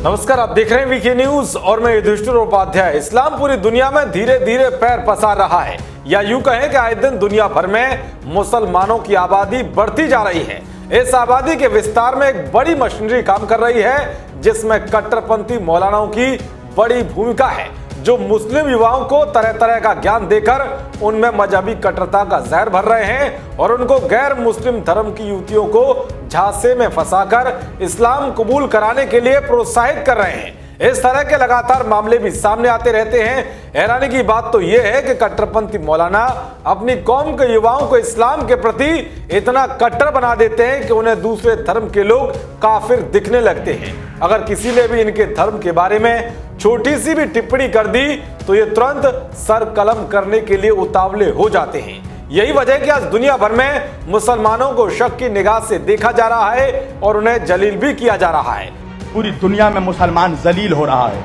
नमस्कार, आप देख रहे हैं वीके न्यूज और मैं युधिष्ठिर उपाध्याय। इस्लाम पूरी दुनिया में धीरे धीरे पैर पसार रहा है, या यूं कहें कि आए दिन दुनिया भर में मुसलमानों की आबादी बढ़ती जा रही है। इस आबादी के विस्तार में एक बड़ी मशीनरी काम कर रही है, जिसमें कट्टरपंथी मौलानाओं की बड़ी भूमिका है, जो मुस्लिम युवाओं को तरह तरह का ज्ञान देकर उनमें मजहबी कट्टरता का जहर भर रहे हैं और उनको गैर मुस्लिम धर्म की युवतियों को झांसे में फंसाकर इस्लाम कबूल कराने के लिए प्रोत्साहित कर रहे हैं। इस तरह के लगातार मामले भी सामने आते रहते हैं। हैरानी की बात तो यह है कि कट्टरपंथी मौलाना अपनी कौम के युवाओं को इस्लाम के प्रति इतना कट्टर बना देते हैं कि उन्हें दूसरे धर्म के लोग काफिर दिखने लगते हैं। अगर किसी ने भी इनके धर्म के बारे में छोटी सी भी टिप्पणी कर दी तो ये तुरंत सर कलम करने के लिए उतावले हो जाते हैं। यही वजह है कि आज दुनिया भर में मुसलमानों को शक की निगाह से देखा जा रहा है और उन्हें जलील भी किया जा रहा है। पूरी दुनिया में मुसलमान जलील हो रहा है।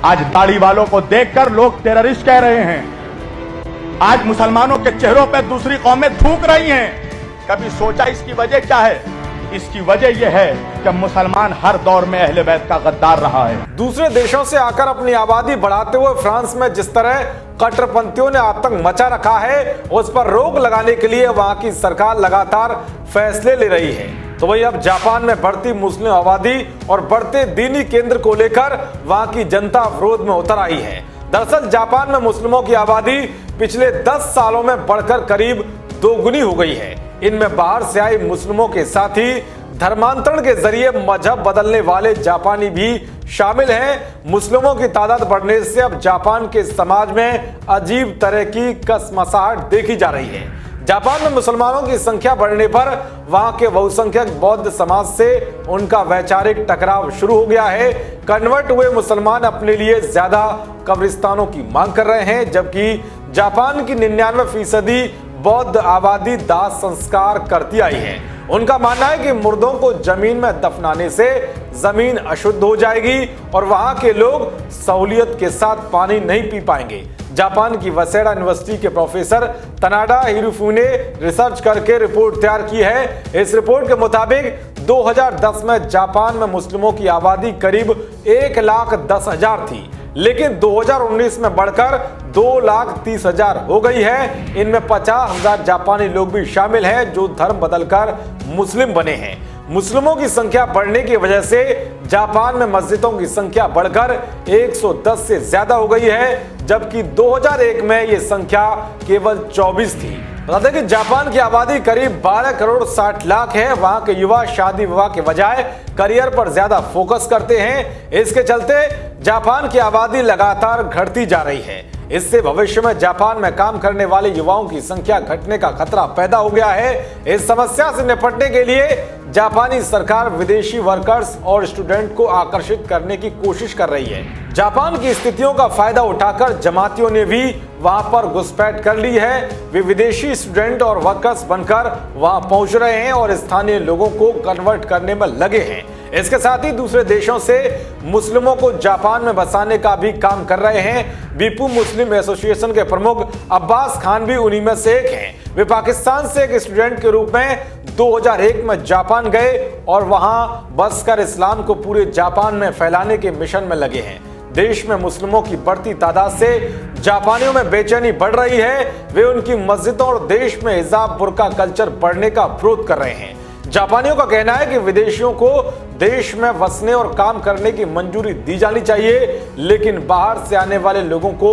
आज दाढ़ी वालों को देखकर लोग टेररिस्ट कह रहे हैं। आज मुसलमानों के चेहरों पर दूसरी कौमें थूक रही हैं। कभी सोचा इसकी वजह क्या है? इसकी वजह यह है कि मुसलमान हर दौर में अहले बैत का गद्दार रहा है। दूसरे देशों से आकर अपनी आबादी बढ़ाते हुए फ्रांस में जिस तरह कट्टरपंथियों ने आतंक मचा रखा है, उस पर रोक लगाने के लिए वहां की सरकार लगातार फैसले ले रही है। तो वही अब जापान में बढ़ती मुस्लिम आबादी और बढ़ते दीनी केंद्र को लेकर वहां की जनता विरोध में उतर आई है। दरअसल जापान में मुस्लिमों की आबादी पिछले 10 सालों में बढ़कर करीब दोगुनी हो गई है। इनमें बाहर से आए मुस्लिमों के साथ ही धर्मांतरण के जरिए मजहब बदलने वाले जापानी भी शामिल हैं। मुस्लिमों की तादाद बढ़ने से अब जापान के समाज में अजीब तरह की कसमसाहट देखी जा रही है। जापान में मुसलमानों की संख्या बढ़ने पर वहां के बहुसंख्यक बौद्ध समाज से उनका वैचारिक टकराव शुरू हो गया है। कन्वर्ट हुए मुसलमान अपने लिए ज्यादा कब्रिस्तानों की मांग कर रहे हैं, जबकि जापान की 99% बौद्ध आबादी दाह संस्कार करती आई है। उनका मानना है कि मुर्दों को जमीन में दफनाने से जमीन अशुद्ध हो जाएगी और वहां के लोग सहूलियत के साथ पानी नहीं पी पाएंगे। जापान की वसेडा यूनिवर्सिटी के प्रोफेसर तनाडा हिरुफू ने रिसर्च करके रिपोर्ट तैयार की है। इस रिपोर्ट के मुताबिक 2010 में जापान में मुस्लिमों की आबादी करीब 1,10,000 थी, लेकिन 2019 में बढ़कर 2,30,000 हो गई है। इनमें 50,000 जापानी लोग भी शामिल हैं जो धर्म बदलकर मुस्लिम बने हैं। मुस्लिमों की संख्या बढ़ने की वजह से जापान में मस्जिदों की संख्या बढ़कर 110 से ज्यादा हो गई है, जबकि 2001 में ये संख्या केवल 24 थी। बता दें कि जापान की आबादी करीब 12 करोड़ 60 लाख है। वहां के युवा शादी विवाह के बजाय करियर पर ज्यादा फोकस करते हैं। इसके चलते जापान की आबादी लगातार घटती जा रही है। इससे भविष्य में जापान में काम करने वाले युवाओं की संख्या घटने का खतरा पैदा हो गया है। इस समस्या से निपटने के लिए जापानी सरकार विदेशी वर्कर्स और स्टूडेंट को आकर्षित करने की कोशिश कर रही है। जापान की स्थितियों का फायदा उठाकर जमातियों ने भी वहां पर घुसपैठ कर ली है। वे विदेशी स्टूडेंट और वर्कर्स बनकर वहां पहुंच रहे हैं और स्थानीय लोगों को कन्वर्ट करने में लगे हैं। इसके साथ ही दूसरे देशों से मुस्लिमों को जापान में बसाने का भी काम कर रहे हैं। बीपू मुस्लिम एसोसिएशन के प्रमुख अब्बास खान भी उन्हीं में से एक हैं। वे पाकिस्तान से एक स्टूडेंट के रूप में 2001 में जापान गए और वहां बसकर इस्लाम को पूरे जापान में फैलाने के मिशन में लगे हैं। देश में मुस्लिमों की बढ़ती तादाद से जापानियों में बेचैनी बढ़ रही है। वे उनकी मस्जिदों और देश में हिजाब बुर्का कल्चर बढ़ने का विरोध कर रहे हैं। जापानियों का कहना है कि विदेशियों को देश में बसने और काम करने की मंजूरी दी जानी चाहिए, लेकिन बाहर से आने वाले लोगों को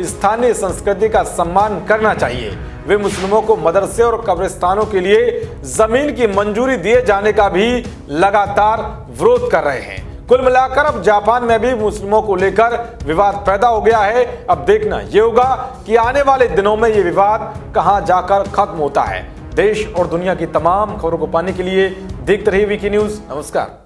स्थानीय संस्कृति का सम्मान करना चाहिए। वे मुस्लिमों को मदरसे और कब्रिस्तानों के लिए जमीन की मंजूरी दिए जाने का भी लगातार विरोध कर रहे हैं। कुल मिलाकर अब जापान में भी मुस्लिमों को लेकर विवाद पैदा हो गया है। अब देखना यह होगा कि आने वाले दिनों में ये विवाद कहां जाकर खत्म होता है। देश और दुनिया की तमाम खबरों को पाने के लिए देखते रहिए वीके न्यूज। नमस्कार।